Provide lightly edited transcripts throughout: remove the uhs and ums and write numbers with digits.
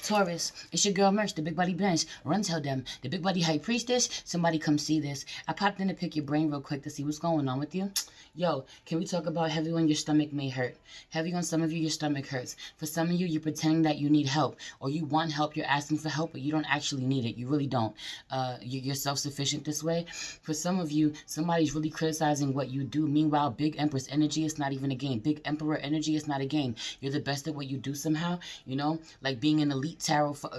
Taurus, it's your girl Merch, the Big Body Bench. Run tell them, the Big Body High Priestess, somebody come see this. I popped in to pick your brain real quick to see what's going on with you. Yo, can we talk about heavy when your stomach may hurt? Heavy on some of you, your stomach hurts. For some of you, you're pretending that you need help, or you want help, you're asking for help, but you don't actually need it. You really don't. You're self-sufficient this way. For some of you, somebody's really criticizing what you do. Meanwhile, Big Empress energy is not even a game. Big Emperor energy is not a game. You're the best at what you do somehow, you know? Like being an elite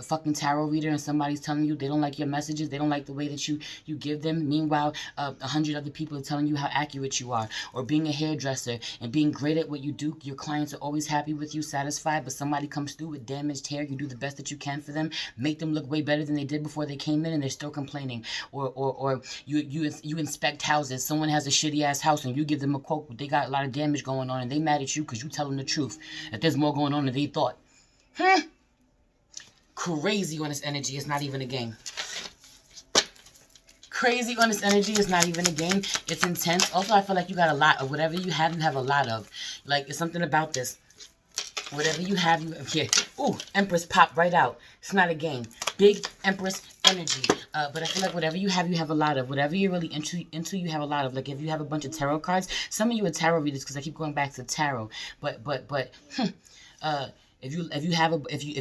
fucking tarot reader, and somebody's telling you they don't like your messages, they don't like the way that you give them. Meanwhile, 100 other people are telling you how accurate you are. Or being a hairdresser and being great at what you do. Your clients are always happy with you, satisfied, but somebody comes through with damaged hair. You do the best that you can for them, make them look way better than they did before they came in, and they're still complaining. Or you inspect houses. Someone has a shitty ass house and you give them a quote, but they got a lot of damage going on, and they mad at you because you tell them the truth, that there's more going on than they thought. Crazy on this energy. It's not even a game. Crazy on this energy is not even a game. It's intense. Also, I feel like you got a lot of whatever you have a lot of. Like, it's something about this. Whatever you have, you have here. Ooh, Empress popped right out. It's not a game. Big Empress energy. But I feel like whatever you have a lot of. Whatever you're really into, you have a lot of. Like, if you have a bunch of tarot cards, some of you are tarot readers because I keep going back to tarot. If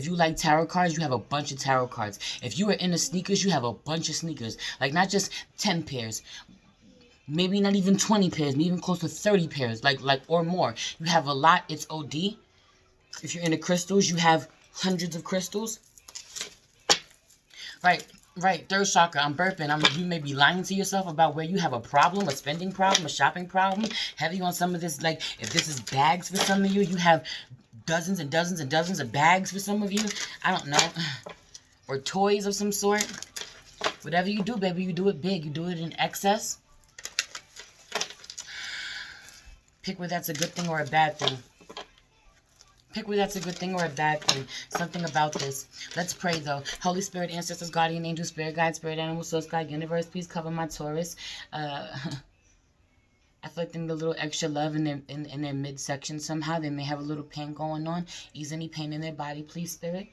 you like tarot cards, you have a bunch of tarot cards. If you are into sneakers, you have a bunch of sneakers. Like, not just 10 pairs. Maybe not even 20 pairs, maybe even close to 30 pairs, like or more. You have a lot. It's OD. If you're into crystals, you have hundreds of crystals. Right. Third chakra. I'm burping. You may be lying to yourself about where you have a problem, a spending problem, a shopping problem. Heavy on some of this. Like, if this is bags for some of you, you have dozens and dozens and dozens of bags for some of you. I don't know. Or toys of some sort. Whatever you do, baby, you do it big. You do it in excess. Pick where that's a good thing or a bad thing. Pick where that's a good thing or a bad thing. Something about this. Let's pray, though. Holy Spirit, ancestors, guardian angels, spirit guide, spirit animal, source guide, universe, please cover my Taurus. I feel like they need a little extra love in their midsection somehow. They may have a little pain going on. Ease any pain in their body, please, Spirit.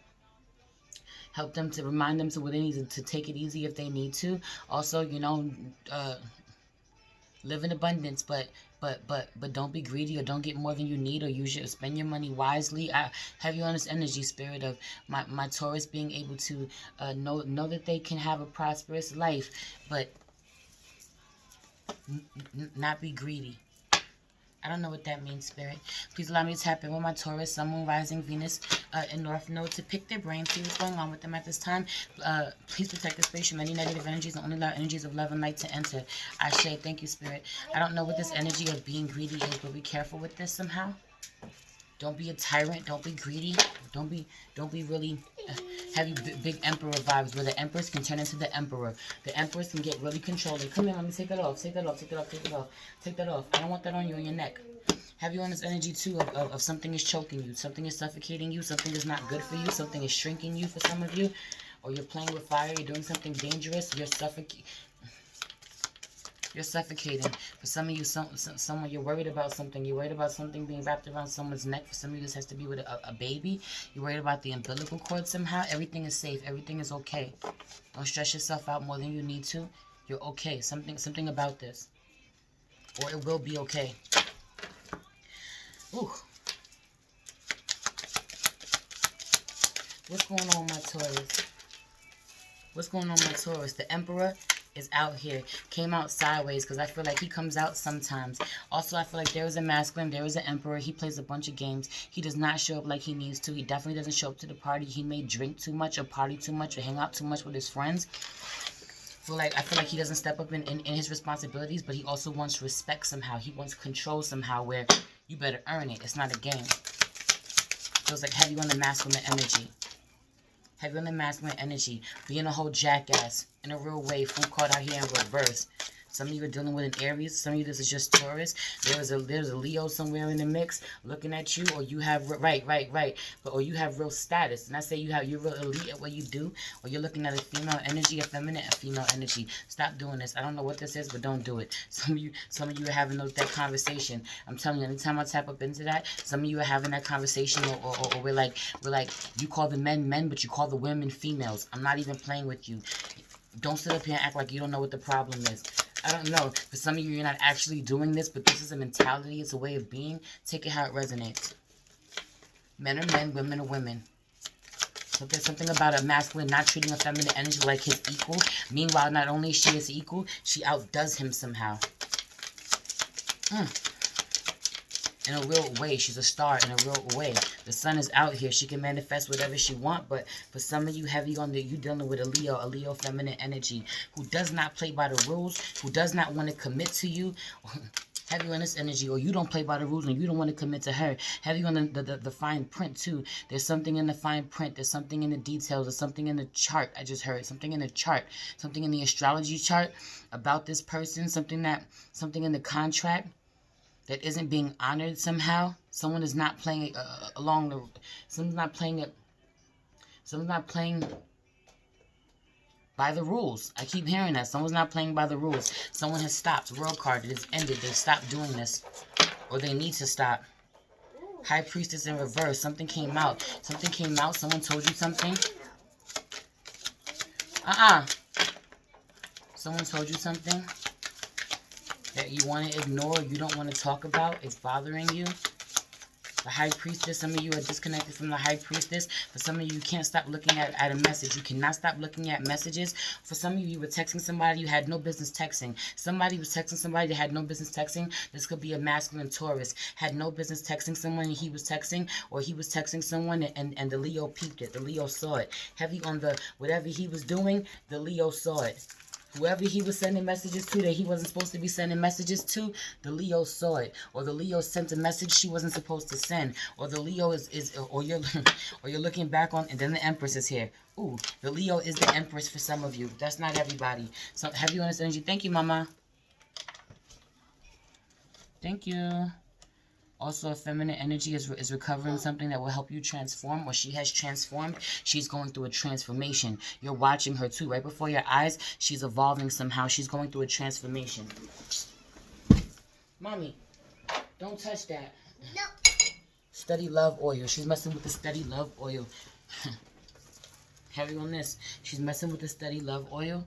Help them to remind them to where they need to take it easy if they need to. Also, you know, live in abundance, but don't be greedy or don't get more than you need, or spend your money wisely. I have you on this energy, Spirit, of my Taurus being able to know that they can have a prosperous life, but not be greedy. I don't know what that means, Spirit. Please allow me to tap in with my Taurus, Sun, Moon, Rising, Venus, and North Node to pick their brain, see what's going on with them at this time. Please protect the space from any negative energies and only allow energies of love and light to enter. Ashe, thank you, Spirit. I don't know what this energy of being greedy is, but be careful with this somehow. Don't be a tyrant. Don't be greedy. Don't be really heavy, big emperor vibes where the Empress can turn into the Emperor. The Empress can get really controlling. Come here, let me take that off. Take that off. Take that off. Take that off. Take that off. I don't want that on you, on your neck. Have you on this energy, too, of something is choking you. Something is suffocating you. Something is not good for you. Something is shrinking you for some of you. Or you're playing with fire. You're doing something dangerous. You're suffocating. You're suffocating. For some of you, someone, you're worried about something. You're worried about something being wrapped around someone's neck. For some of you, this has to be with a baby. You're worried about the umbilical cord somehow. Everything is safe. Everything is okay. Don't stress yourself out more than you need to. You're okay. Something about this. Or it will be okay. Ooh. What's going on with my Taurus? What's going on with my Taurus? The Emperor is out here. Came out sideways because I feel like he comes out sometimes. Also, I feel like there is a masculine, there is an Emperor. He plays a bunch of games. He does not show up like he needs to. He definitely doesn't show up to the party. He may drink too much or party too much or hang out too much with his friends. I feel like he doesn't step up in his responsibilities, but he also wants respect somehow. He wants control somehow where you better earn it. It's not a game. Feels like heavy on the masculine energy. Heavy on the masculine energy. Being a whole jackass in a real way. Fool caught out here in reverse. Some of you are dealing with an Aries. Some of you, this is just Taurus. There's a Leo somewhere in the mix looking at you, or you have, right. But, or you have real status. And I say you're real elite at what you do, or you're looking at a female energy, a feminine, a female energy. Stop doing this. I don't know what this is, but don't do it. Some of you are having that conversation. I'm telling you, anytime I tap up into that, some of you are having that conversation, or we're like, you call the men, but you call the women females. I'm not even playing with you. Don't sit up here and act like you don't know what the problem is. I don't know. For some of you, you're not actually doing this, but this is a mentality. It's a way of being. Take it how it resonates. Men are men, women are women. So there's something about a masculine not treating a feminine energy like his equal. Meanwhile, not only is she his equal, she outdoes him somehow. In a real way. She's a star in a real way. The sun is out here. She can manifest whatever she wants, but for some of you, heavy on you dealing with a Leo feminine energy who does not play by the rules, who does not want to commit to you. Heavy on this energy, or you don't play by the rules and you don't want to commit to her. Heavy on the fine print too. There's something in the fine print. There's something in the details. There's something in the chart. I just heard something in the chart. Something in the astrology chart about this person. Something in the contract that isn't being honored somehow. Someone is not playing it someone's not playing by the rules. I keep hearing that. Someone's not playing by the rules. Someone has stopped. World card. It has ended. They stopped doing this. Or they need to stop. High Priestess in reverse. Something came out. Something came out. Someone told you something. Someone told you something that you want to ignore, you don't want to talk about, it's bothering you. The High Priestess, some of you are disconnected from the High Priestess. For some of you can't stop looking at a message. You cannot stop looking at messages. For some of you were texting somebody you had no business texting. Somebody was texting somebody that had no business texting. This could be a masculine Taurus. Had no business texting someone and he was texting, or he was texting someone and the Leo peeped it. The Leo saw it. Heavy on the, whatever he was doing, the Leo saw it. Whoever he was sending messages to that he wasn't supposed to be sending messages to, the Leo saw it. Or the Leo sent a message she wasn't supposed to send. Or the Leo or you're looking back on, and then the Empress is here. Ooh, the Leo is the Empress for some of you. That's not everybody. So heavy on this energy. Thank you, Mama. Thank you. Also, a feminine energy is recovering something that will help you transform, or she has transformed. She's going through a transformation. You're watching her too. Right before your eyes, she's evolving somehow. She's going through a transformation. Mommy, don't touch that. No. Steady love oil. She's messing with the steady love oil. Heavy on this. She's messing with the steady love oil.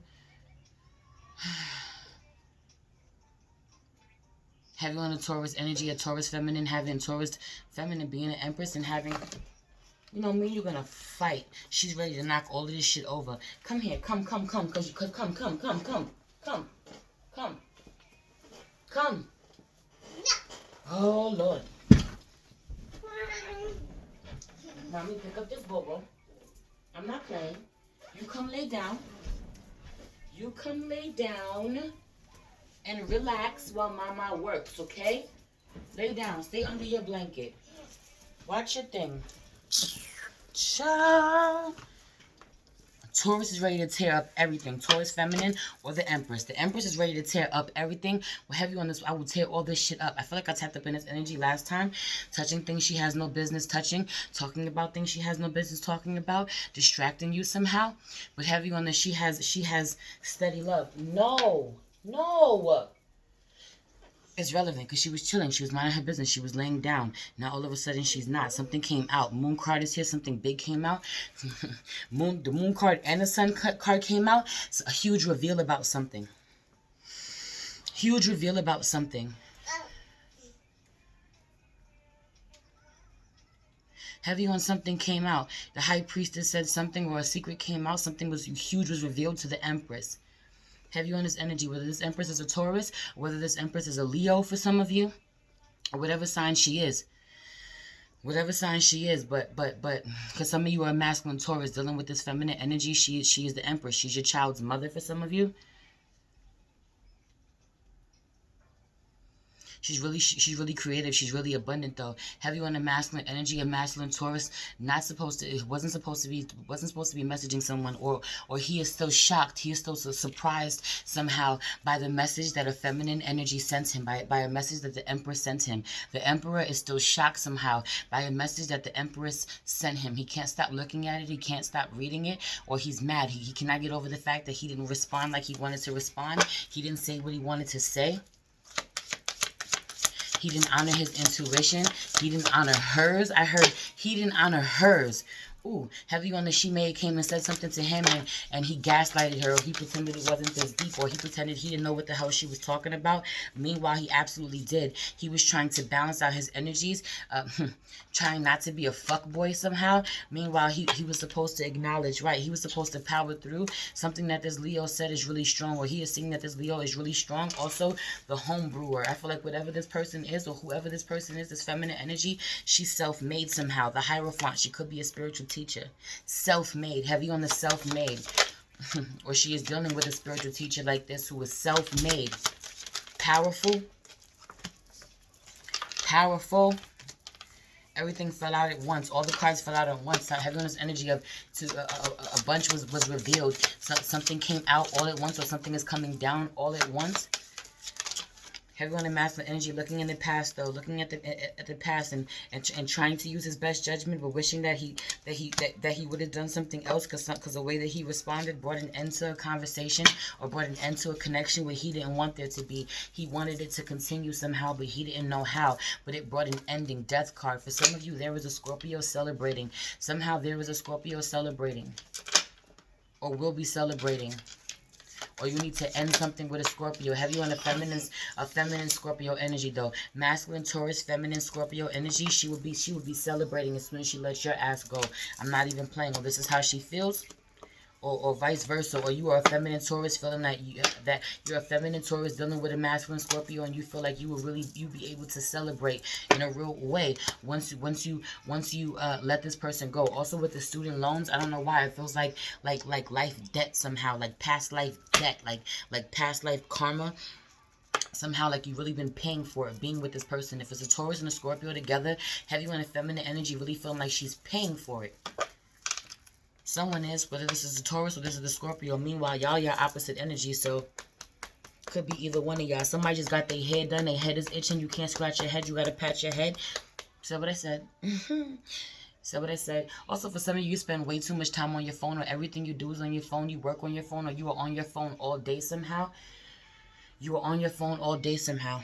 Heavy on the Taurus energy, a Taurus feminine, having Taurus feminine being an Empress and having, you know, me, you're gonna fight. She's ready to knock all of this shit over. Come here, come. Come. Oh, Lord. Mommy, pick up this bobo. I'm not playing. You come lay down. And relax while Mama works, okay? Lay down. Stay under your blanket. Watch your thing. Child. Taurus is ready to tear up everything. Taurus feminine or the Empress. The Empress is ready to tear up everything. Well, heavy on this, I will tear all this shit up. I feel like I tapped up in this energy last time. Touching things she has no business touching. Talking about things she has no business talking about. Distracting you somehow. But heavy on this, she has steady love. No. It's relevant because she was chilling. She was minding her business. She was laying down. Now all of a sudden she's not. Something came out. Moon card is here. Something big came out. The moon card and the sun card came out. It's a huge reveal about something. Huge reveal about something. Heavy on something came out. The High Priestess said something, or a secret came out. Something was huge was revealed to the Empress. Heavy on this energy, whether this Empress is a Taurus, whether this Empress is a Leo for some of you, or whatever sign she is. Whatever sign she is, but, because some of you are a masculine Taurus dealing with this feminine energy, she is the Empress. She's your child's mother for some of you. She's really creative. She's really abundant though. Heavy on the masculine energy, a masculine Taurus. Not supposed to. It wasn't supposed to be. Wasn't supposed to be messaging someone, or he is still shocked. He is still so surprised somehow by the message that a feminine energy sent him. By a message that the Empress sent him. The Emperor is still shocked somehow by a message that the Empress sent him. He can't stop looking at it. He can't stop reading it, or he's mad. He cannot get over the fact that he didn't respond like he wanted to respond. He didn't say what he wanted to say. He didn't honor his intuition. He didn't honor hers. I heard he didn't honor hers. Ooh, heavy on the she may came and said something to him, and he gaslighted her, or he pretended it wasn't this deep, or he pretended he didn't know what the hell she was talking about. Meanwhile, he absolutely did. He was trying to balance out his energies, trying not to be a fuckboy somehow. Meanwhile, he was supposed to acknowledge, right, he was supposed to power through something that this Leo said is really strong, or he is seeing that this Leo is really strong. Also, the home brewer. I feel like whatever this person is, or whoever this person is, this feminine energy, she's self-made somehow. The Hierophant, she could be a spiritual teacher. Self-made, heavy on the self-made. Or she is dealing with a spiritual teacher like this who is self-made. Powerful. Powerful. Everything fell out at once. All the cards fell out at once. Heavy on this energy of a bunch was revealed. So, something came out all at once, or something is coming down all at once. Heavy on the masculine energy, looking in the past though, looking at the past and trying to use his best judgment, but wishing that he would have done something else, because the way that he responded brought an end to a conversation, or brought an end to a connection where he didn't want there to be. He wanted it to continue somehow, but he didn't know how. But it brought an ending. Death card. For some of you, there was a Scorpio celebrating. Somehow there was a Scorpio celebrating, or will be celebrating. Or you need to end something with a Scorpio. Heavy on a feminine Scorpio energy though. Masculine Taurus, feminine Scorpio energy. She would be celebrating as soon as she lets your ass go. I'm not even playing. Or this is how she feels. Or vice versa, or you are a feminine Taurus feeling that you're a feminine Taurus dealing with a masculine Scorpio, and you feel like you be able to celebrate in a real way once you let this person go. Also with the student loans, I don't know why it feels like life debt somehow, like past life debt, like past life karma. Somehow, like you've really been paying for it, being with this person. If it's a Taurus and a Scorpio together, heavy on a feminine energy, really feeling like she's paying for it. Someone is, whether this is a Taurus or this is the Scorpio. Meanwhile, y'all opposite energy, so could be either one of y'all. Somebody just got their hair done. Their head is itching. You can't scratch your head. You got to pat your head. So what I said. So what I said. Also, for some of you, you spend way too much time on your phone, or everything you do is on your phone. You work on your phone, or you are on your phone all day somehow. You are on your phone all day somehow.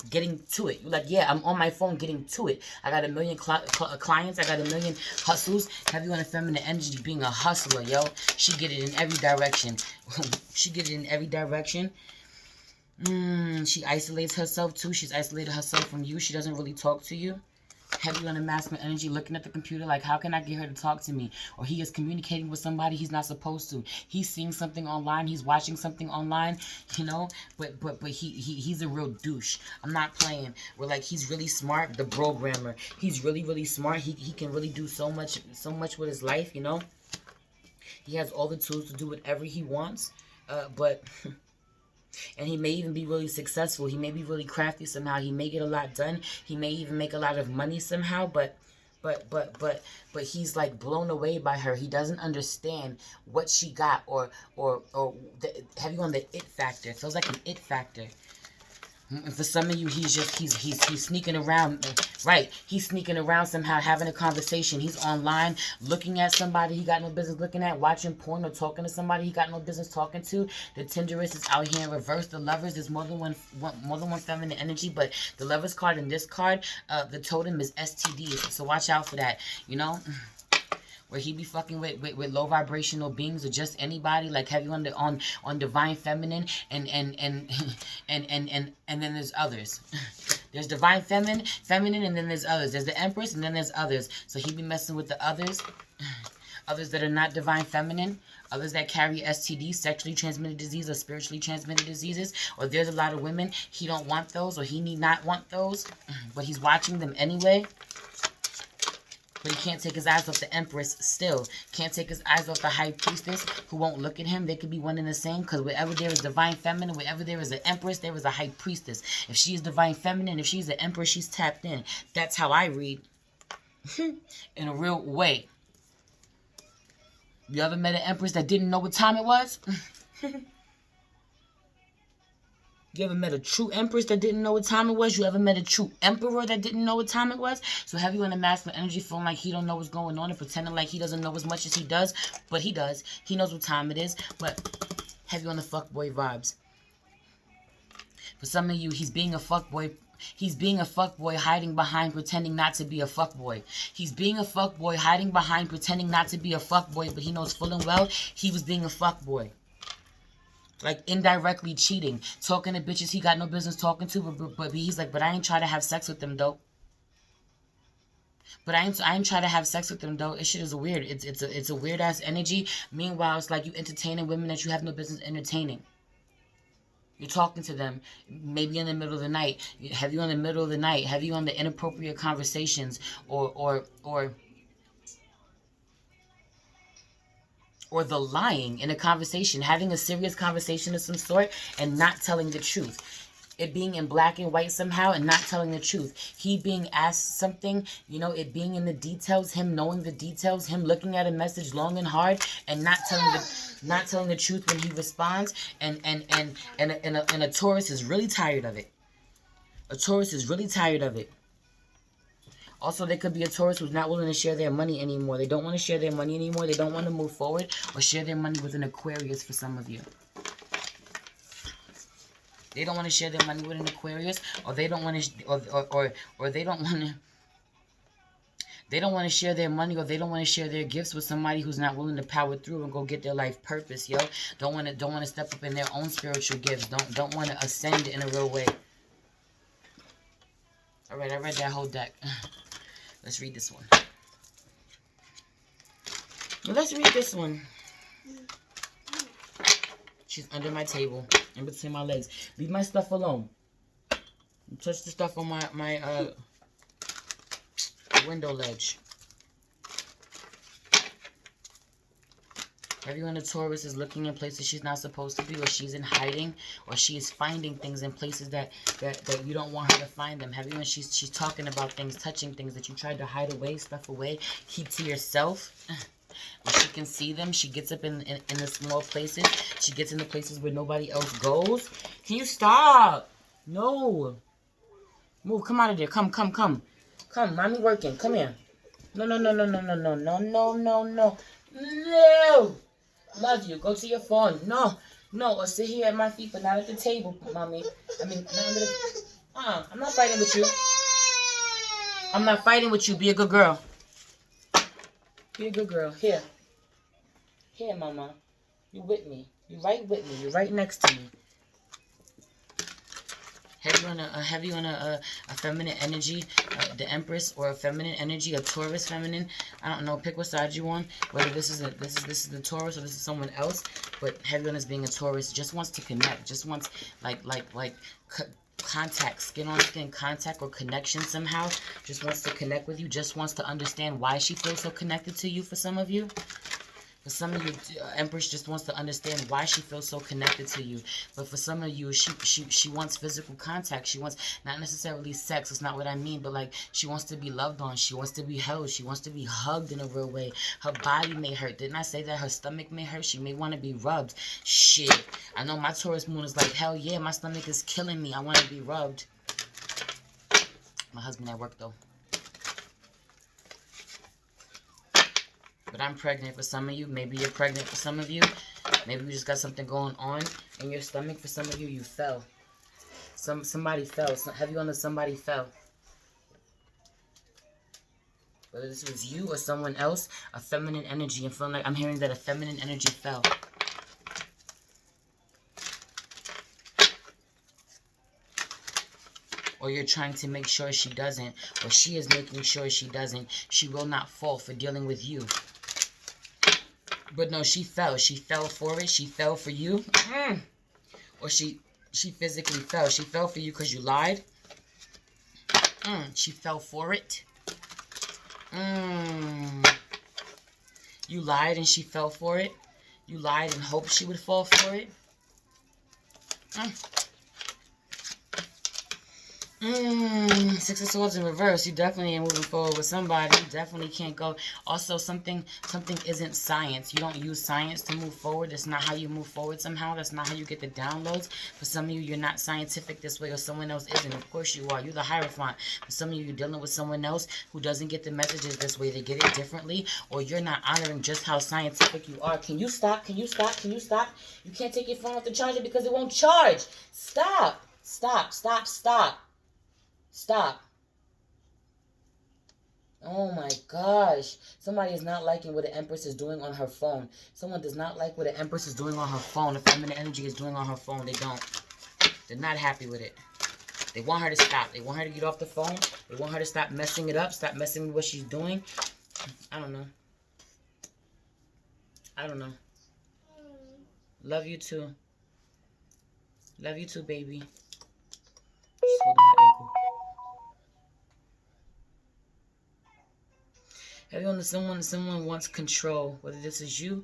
Getting to it. You're like, yeah, I'm on my phone getting to it. I got a million clients. I got a million hustles. Heavy on the feminine energy, being a hustler, yo. She get it in every direction. She get it in every direction. She isolates herself too. She's isolated herself from you. She doesn't really talk to you. Heavy on the masculine energy, looking at the computer like, how can I get her to talk to me? Or he is communicating with somebody he's not supposed to. He's seeing something online. He's watching something online, you know. But he's a real douche. I'm not playing. We're like, he's really smart. The programmer. He's really smart. He can really do so much with his life, you know. He has all the tools to do whatever he wants. But and he may even be really successful. He may be really crafty somehow. He may get a lot done. He may even make a lot of money somehow. But he's like blown away by her. He doesn't understand what she got, or heavy on the it factor. It feels like an it factor. And for some of you, he's sneaking around, right? He's sneaking around somehow, having a conversation. He's online, looking at somebody he got no business looking at, watching porn, or talking to somebody he got no business talking to. The Tenderess is out here in reverse. The Lovers, there's more than one feminine energy, but the Lovers card and this card, the totem is STD. So watch out for that, you know. Where he be fucking with low vibrational beings, or just anybody, like heavy on divine feminine, and then there's others. There's divine feminine, and then there's others. There's the Empress, and then there's others. So he be messing with the others that are not divine feminine, others that carry STD, sexually transmitted disease, or spiritually transmitted diseases. Or there's a lot of women, he don't want those, or he need not want those, but he's watching them anyway. But he can't take his eyes off the Empress still. Can't take his eyes off the High Priestess who won't look at him. They could be one and the same, because wherever there is Divine Feminine, wherever there is an Empress, there is a High Priestess. If she is Divine Feminine, if she's an Empress, she's tapped in. That's how I read. In a real way. You ever met an Empress that didn't know what time it was? You ever met a true Empress that didn't know what time it was? You ever met a true Emperor that didn't know what time it was? So have you in the masculine energy feeling like he don't know what's going on and pretending like he doesn't know as much as he does? But he does. He knows what time it is. But have you on the fuckboy vibes? For some of you, he's being a fuckboy. He's being a fuckboy hiding behind pretending not to be a fuckboy. He's being a fuckboy hiding behind pretending not to be a fuckboy, but he knows full and well he was being a fuckboy. Like indirectly cheating, talking to bitches he got no business talking to, but he's like, but I ain't try to have sex with them though. But I ain't try to have sex with them though. This shit is weird. It's a weird ass energy. Meanwhile, it's like you entertaining women that you have no business entertaining. You're talking to them, maybe in the middle of the night. Have you in the middle of the night? Have you on the inappropriate conversations or the lying in a conversation, having a serious conversation of some sort and not telling the truth. It being in black and white somehow and not telling the truth. He being asked something, you know, it being in the details, him knowing the details, him looking at a message long and hard and not telling the truth when he responds. And a Taurus is really tired of it. A Taurus is really tired of it. Also, there could be a Taurus who's not willing to share their money anymore. They don't want to share their money anymore. They don't want to move forward or share their money with an Aquarius for some of you. They don't want to share their money with an Aquarius, or they don't want to, or they don't want to. They don't want to share their money, or they don't want to share their gifts with somebody who's not willing to power through and go get their life purpose, yo. Don't want to step up in their own spiritual gifts. Don't want to ascend in a real way. All right, I read that whole deck. Let's read this one. Let's read this one. She's under my table, in between my legs. Leave my stuff alone. Touch the stuff on my window ledge. Everyone in Taurus is looking in places she's not supposed to be, or she's in hiding, or she is finding things in places that you don't want her to find them. Everyone, she's talking about things, touching things that you tried to hide away, stuff away, keep to yourself. When she can see them, she gets up in the small places. She gets in the places where nobody else goes. Can you stop? No. Move, come out of there. Come. Come, mommy working. Come here. No. No. Love you. Go to your phone. No. Or sit here at my feet, but not at the table, mommy. I mean, not under the... I'm not fighting with you. I'm not fighting with you. Be a good girl. Be a good girl. Here, mama. You with me. You right with me. You're right next to me. Have you on a feminine energy, the Empress, or a feminine energy, a Taurus feminine? I don't know. Pick what side you on. Whether this is the Taurus or this is someone else. But have you on as being a Taurus just wants to connect. Just wants like contact, skin on skin contact or connection somehow. Just wants to connect with you. Just wants to understand why she feels so connected to you. For some of you. For some of you, Empress just wants to understand why she feels so connected to you. But for some of you, she wants physical contact. She wants not necessarily sex. That's not what I mean. But like she wants to be loved on. She wants to be held. She wants to be hugged in a real way. Her body may hurt. Didn't I say that her stomach may hurt? She may want to be rubbed. Shit. I know my Taurus moon is like, hell yeah, my stomach is killing me. I want to be rubbed. My husband at work though. But I'm pregnant for some of you. Maybe you're pregnant for some of you. Maybe you just got something going on in your stomach. For some of you, you fell. Somebody fell. Have you on the somebody fell? Whether this was you or someone else, a feminine energy. And feeling like I'm hearing that a feminine energy fell. Or you're trying to make sure she doesn't. Or she is making sure she doesn't. She will not fall for dealing with you. But no, she fell. She fell for it. She fell for you. Or she physically fell. She fell for you because you lied. She fell for it. You lied and she fell for it. You lied and hoped she would fall for it. Six of Swords in reverse. You definitely ain't moving forward with somebody. You definitely can't go. Also, something isn't science. You don't use science to move forward. That's not how you move forward somehow. That's not how you get the downloads. For some of you, you're not scientific this way, or someone else isn't. Of course you are. You're the Hierophant. For some of you, you're dealing with someone else who doesn't get the messages this way. They get it differently, or you're not honoring just how scientific you are. Can you stop? Can you stop? Can you stop? You can't take your phone off the charger because it won't charge. Stop. Stop. Stop. Stop. Stop. Oh my gosh. Somebody is not liking what the Empress is doing on her phone. Someone does not like what the Empress is doing on her phone. The feminine energy is doing on her phone. They don't. They're not happy with it. They want her to stop. They want her to get off the phone. They want her to stop messing it up. Stop messing with what she's doing. I don't know. I don't know. Love you too. Love you too, baby. Just holding my ankle. Everyone, someone wants control. Whether this is you,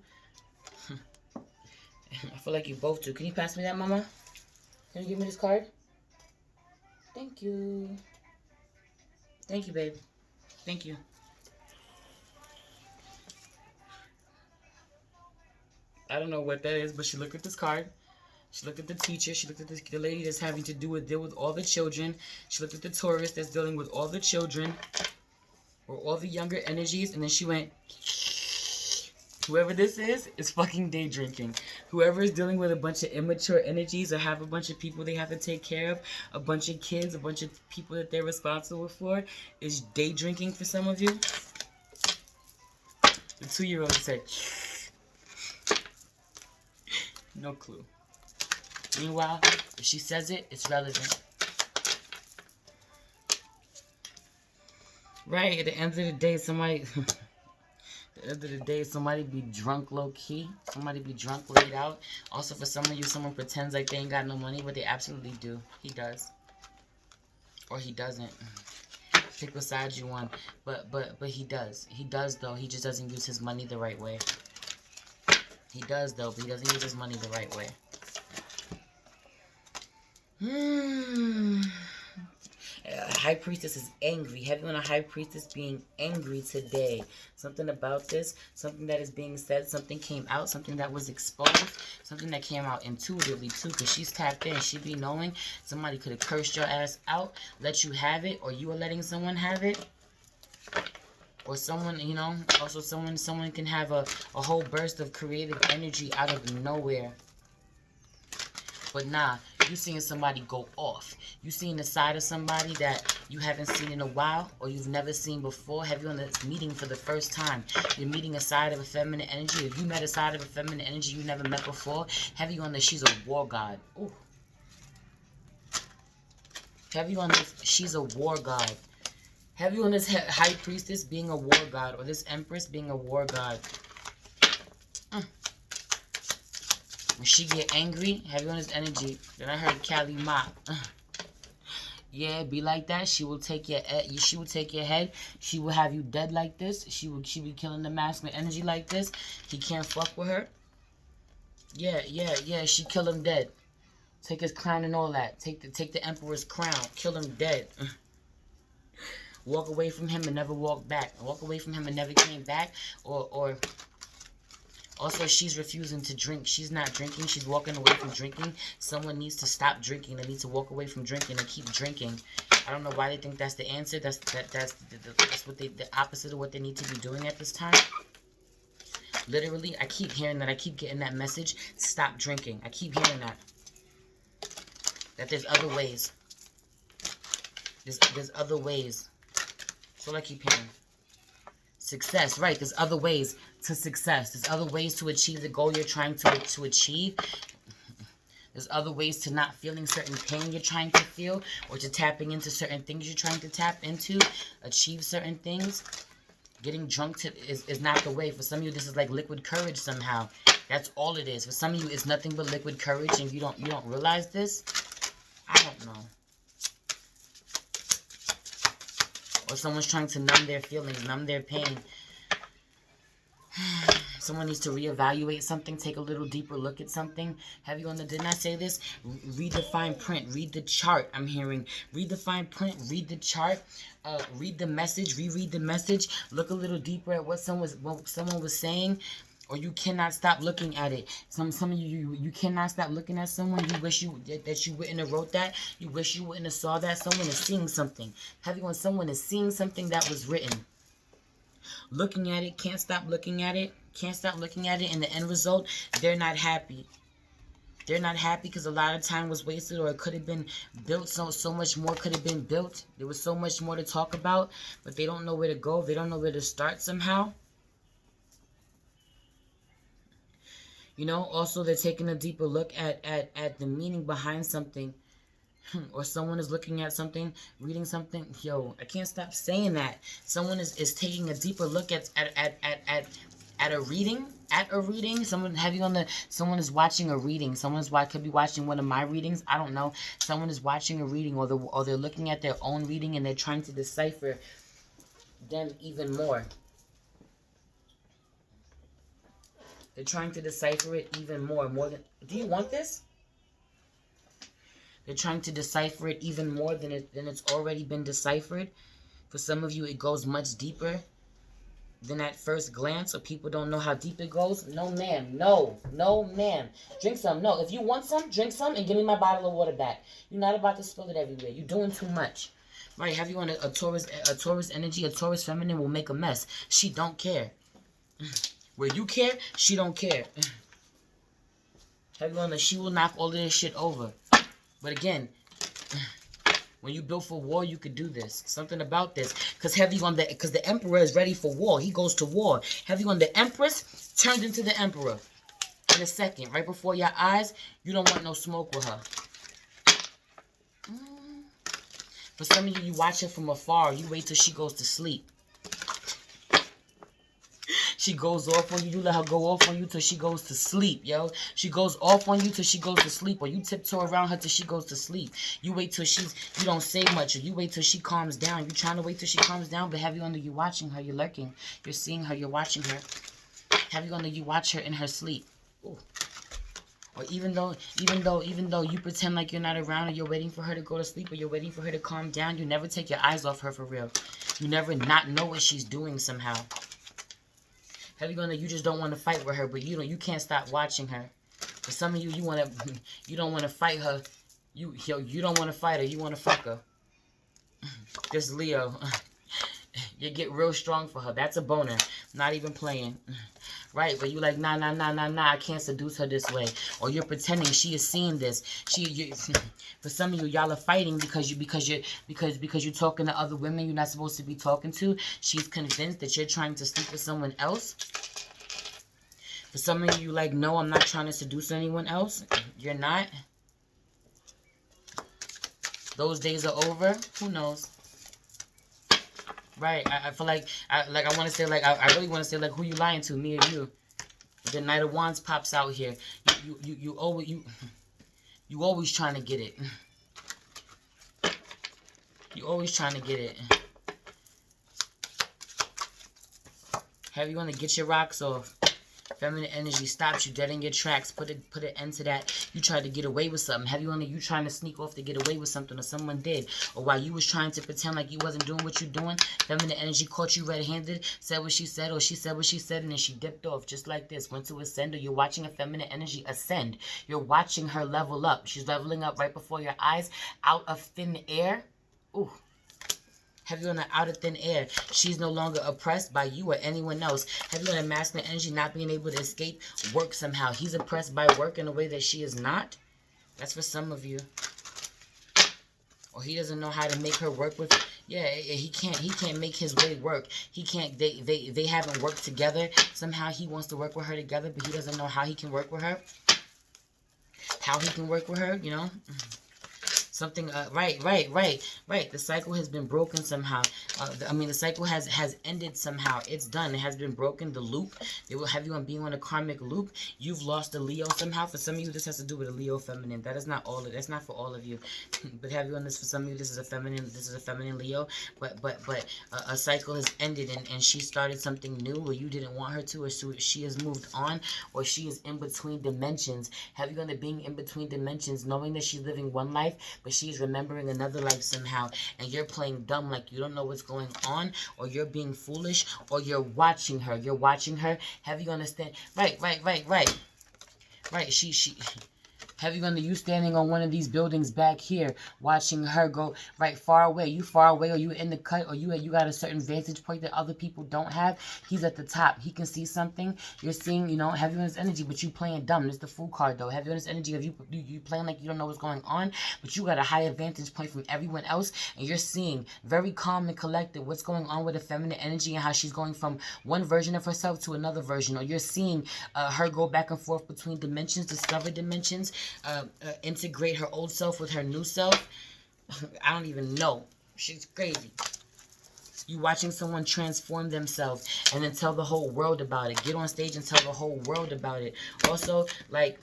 I feel like you both do. Can you pass me that, Mama? Can you give me this card? Thank you. Thank you, babe. Thank you. I don't know what that is, but she looked at this card. She looked at the teacher. She looked at the lady that's having to deal with all the children. She looked at the Taurus that's dealing with all the children, or all the younger energies, and then she went, whoever this is fucking day drinking. Whoever is dealing with a bunch of immature energies, or have a bunch of people they have to take care of, a bunch of kids, a bunch of people that they're responsible for, is day drinking for some of you. The 2-year-old said, no clue. Meanwhile, if she says it, it's relevant. Right, at the end of the day, somebody... At the end of the day, somebody be drunk low-key. Somebody be drunk laid out. Also, for some of you, someone pretends like they ain't got no money, but they absolutely do. He does. Or he doesn't. Pick what side you want. But he does. He does, though. He just doesn't use his money the right way. He does, though, but he doesn't use his money the right way. High Priestess is angry. Heavy on a High Priestess being angry today. Something about this, something that is being said, something came out, something that was exposed, something that came out intuitively too, because she's tapped in. She be knowing somebody could have cursed your ass out, let you have it, or you are letting someone have it. Or someone, you know, also someone can have a whole burst of creative energy out of nowhere. But nah, you seeing somebody go off. You seeing the side of somebody that you haven't seen in a while, or you've never seen before. Have you on this meeting for the first time? You're meeting a side of a feminine energy. If you met a side of a feminine energy you never met before, have you on this, she's a war god. Ooh. Have you on this, she's a war god. Have you on this High Priestess being a war god, or this Empress being a war god. When she get angry, have you on this energy. Then I heard Kali Ma. Yeah, be like that. She will take your head. She will take your head. She will have you dead like this. She be killing the masculine energy like this. He can't fuck with her. Yeah. She kill him dead. Take his crown and all that. Take the Emperor's crown. Kill him dead. Walk away from him and never walk back. Walk away from him and never came back. Or also, she's refusing to drink. She's not drinking. She's walking away from drinking. Someone needs to stop drinking. They need to walk away from drinking and keep drinking. I don't know why they think that's the answer. That's what the opposite of what they need to be doing at this time. Literally, I keep hearing that. I keep getting that message. Stop drinking. I keep hearing that. That there's other ways. There's other ways. That's all I keep hearing. Success, right? There's other ways to success. There's other ways to achieve the goal you're trying to achieve. There's other ways to not feeling certain pain you're trying to feel, or to tapping into certain things you're trying to tap into, achieve certain things. Getting drunk is not the way. For some of you, this is like liquid courage somehow. That's all it is. For some of you, it's nothing but liquid courage, and you don't realize this. I don't know. Or someone's trying to numb their feelings, numb their pain. Someone needs to reevaluate something, take a little deeper look at something. Have you on the, didn't I say this? Read the fine print, read the chart, I'm hearing. Read the fine print, read the chart, read the message, reread the message. Look a little deeper at what someone was saying. Or you cannot stop looking at it. Some of you cannot stop looking at someone. You wish that you wouldn't have wrote that. You wish you wouldn't have saw that. Someone is seeing something. Have you on someone is seeing something that was written. Looking at it, can't stop looking at it. Can't stop looking at it. And the end result, they're not happy. They're not happy because a lot of time was wasted, or it could have been built. So much more could have been built. There was so much more to talk about, but they don't know where to go. They don't know where to start somehow. You know, also they're taking a deeper look at the meaning behind something. Or someone is looking at something, reading something. Yo, I can't stop saying that. Someone is taking a deeper look at a reading. At a reading. Someone is watching a reading. Could be watching one of my readings. I don't know. Someone is watching a reading, or they're looking at their own reading, and they're trying to decipher them even more. They're trying to decipher it even more than... Do you want this? They're trying to decipher it even more than it's already been deciphered. For some of you, it goes much deeper than at first glance, or people don't know how deep it goes. No, ma'am. No. No, ma'am. Drink some. No, if you want some, drink some and give me my bottle of water back. You're not about to spill it everywhere. You're doing too much. Right, have you on a Taurus energy? A Taurus feminine will make a mess. She don't care. Where you care, she don't care. Have you on the, she will knock all of this shit over. But again, when you built for war, you could do this. Something about this. Because the Emperor is ready for war. He goes to war. Have you on the Empress turned into the Emperor in a second. Right before your eyes, you don't want no smoke with her. For some of you, you watch her from afar. You wait till she goes to sleep. She goes off on you. You let her go off on you till she goes to sleep, yo. She goes off on you till she goes to sleep. Or you tiptoe around her till she goes to sleep. You wait till you don't say much. Or you wait till she calms down. You're trying to wait till she calms down. But have you on the, you watching her. You're lurking. You're seeing her. You're watching her. Have you on the, you watch her in her sleep. Ooh. Or even though you pretend like you're not around, or you're waiting for her to go to sleep, or you're waiting for her to calm down, you never take your eyes off her for real. You never not know what she's doing somehow. Have you gonna? You just don't want to fight with her, but you can't stop watching her. For some of you, you don't want to fight her. You don't want to fight her. You want to fuck her. This Leo, you get real strong for her. That's a boner. Not even playing. Right, but you like, nah, I can't seduce her this way. Or you're pretending she is seeing this. For some of you, y'all are fighting because you're talking to other women you're not supposed to be talking to. She's convinced that you're trying to sleep with someone else. For some of you, like, no, I'm not trying to seduce anyone else. You're not. Those days are over. Who knows? Right, I feel like I want to say, like, I really want to say, like, who you lying to, me or you? The Knight of Wands pops out here. You always trying to get it. You always trying to get it. Have you want to get your rocks off? Feminine energy stops you dead in your tracks. Put an end to that. You tried to get away with something. Have you you trying to sneak off to get away with something, or someone did? Or while you was trying to pretend like you wasn't doing what you're doing, feminine energy caught you red-handed, said what she said, or she said what she said, and then she dipped off just like this. Went to ascend, or you're watching a feminine energy ascend. You're watching her level up. She's leveling up right before your eyes, out of thin air. Ooh. Have you on the out of thin air? She's no longer oppressed by you or anyone else. Have you on a masculine energy not being able to escape work somehow? He's oppressed by work in a way that she is not. That's for some of you. Or he doesn't know how to make her work with. Yeah, he can't make his way work. He can't. They haven't worked together. Somehow he wants to work with her together, but he doesn't know how he can work with her. How he can work with her, you know. Something, right. The cycle has been broken somehow. The cycle has ended somehow. It's done. It has been broken. The loop. They will have you on being on a karmic loop. You've lost a Leo somehow. For some of you, this has to do with a Leo feminine. That is not all. That's not for all of you. But have you on this? For some of you, this is a feminine. This is a feminine Leo. But a cycle has ended, and she started something new, or you didn't want her to, or she has moved on, or she is in between dimensions. Have you on the being in between dimensions, knowing that she's living one life, but she's remembering another life somehow, and you're playing dumb like you don't know what's going on, or you're being foolish, or you're watching her. You're watching her. Have you understand? Right. She have you you standing on one of these buildings back here, watching her go right far away. You far away, or you in the cut, or you got a certain vantage point that other people don't have. He's at the top. He can see something. You're seeing, have you in this energy, but you playing dumb. This is the Fool card though. Have you in this energy of you playing like you don't know what's going on, but you got a higher vantage point from everyone else, and you're seeing very calm and collected what's going on with the feminine energy and how she's going from one version of herself to another version, or you're seeing her go back and forth between dimensions, discover dimensions. Integrate her old self with her new self. I don't even know. She's crazy. You watching someone transform themselves and then tell the whole world about it. Get on stage and tell the whole world about it. Also, like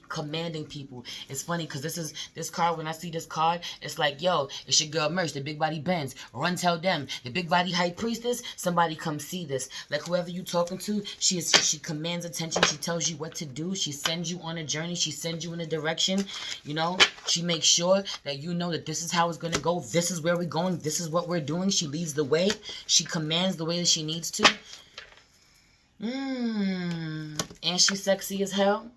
commanding people. It's funny because this card, when I see this card, it's like, yo, it's your girl Merch, the big body Benz. Run tell them, the big body high priestess, somebody come see this. Like whoever you talking to, she commands attention. She tells you what to do. She sends you on a journey. She sends you in a direction. She makes sure that you know that this is how it's going to go. This is where we're going. This is what we're doing. She leads the way. She commands the way that she needs to. And she's sexy as hell.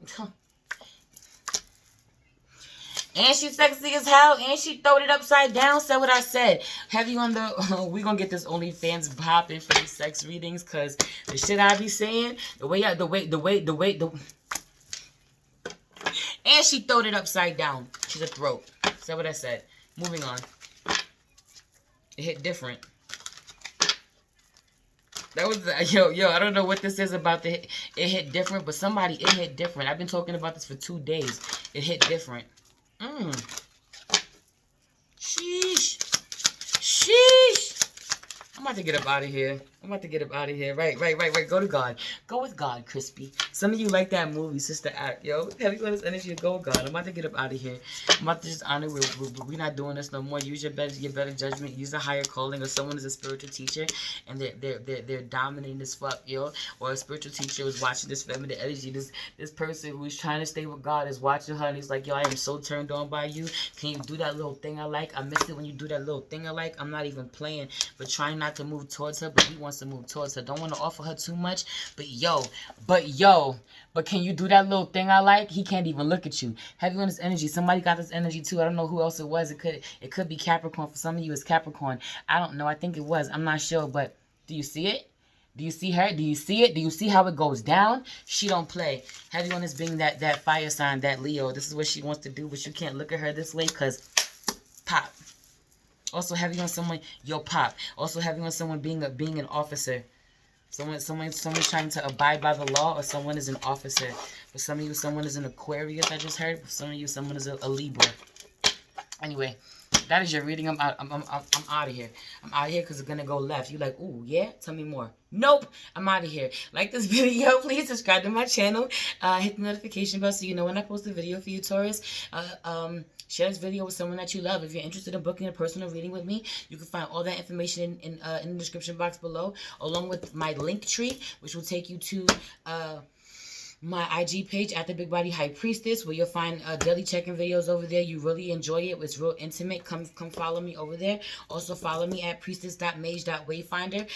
And she's sexy as hell. And she throwed it upside down. Said what I said. Have you on the... we gonna get this OnlyFans popping for these sex readings. Because the shit I be saying... And she throwed it upside down. She's a throat. Said what I said. Moving on. It hit different. That was... Yo, I don't know what this is about the... It hit different. But it hit different. I've been talking about this for 2 days. It hit different. Sheesh. I'm about to get up out of here. Right. Go to God. Go with God, Crispy. Some of you like that movie, Sister Act. Yo, have you got this energy to go with God? I'm about to get up out of here. I'm about to just honor. We're not doing this no more. Use your better judgment. Use a higher calling, or someone is a spiritual teacher and they're dominating this fuck, yo. Or a spiritual teacher was watching this feminine energy. This person who's trying to stay with God is watching her and he's like, yo, I am so turned on by you. Can you do that little thing I like? I miss it when you do that little thing I like. I'm not even playing, but trying not to move towards her, but he wants to move towards her. Don't want to offer her too much, but can you do that little thing I like? He can't even look at you. Have you on this energy? Somebody got this energy too. I don't know who else it was. It could be Capricorn. For some of you, it's Capricorn. I don't know. I think it was. I'm not sure, but do you see it? Do you see her? Do you see it? Do you see how it goes down? She don't play. Have you on this being that fire sign, that Leo? This is what she wants to do, but you can't look at her this way because pop. Also, have you on someone, pop. Also, have you on someone being an officer. Someone's trying to abide by the law, or someone is an officer. For some of you, someone is an Aquarius, I just heard. For some of you, someone is a Libra. Anyway, that is your reading. I'm out of here. I'm out of here because it's going to go left. You're like, ooh, yeah? Tell me more. Nope. I'm out of here. Like this video. Please subscribe to my channel. Hit the notification bell so you know when I post a video for you, Taurus. Share this video with someone that you love. If you're interested in booking a personal reading with me, you can find all that information in the description box below, along with my link tree, which will take you to my IG page at the Big Body High Priestess, where you'll find daily check-in videos over there. You really enjoy it. It's real intimate. Come follow me over there. Also follow me at priestess.mage.wayfinder,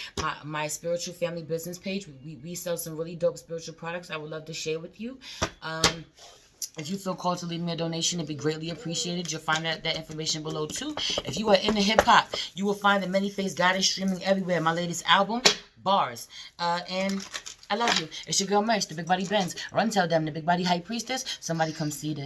my spiritual family business page. We sell some really dope spiritual products I would love to share with you. If you feel called to leave me a donation, it'd be greatly appreciated. You'll find that information below too. If you are into hip-hop, you will find the Many-Faced Goddess streaming everywhere. My latest album, Bars. And I love you. It's your girl Merch, the Big Body Benz. Run tell them, the Big Body High Priestess. Somebody come see this.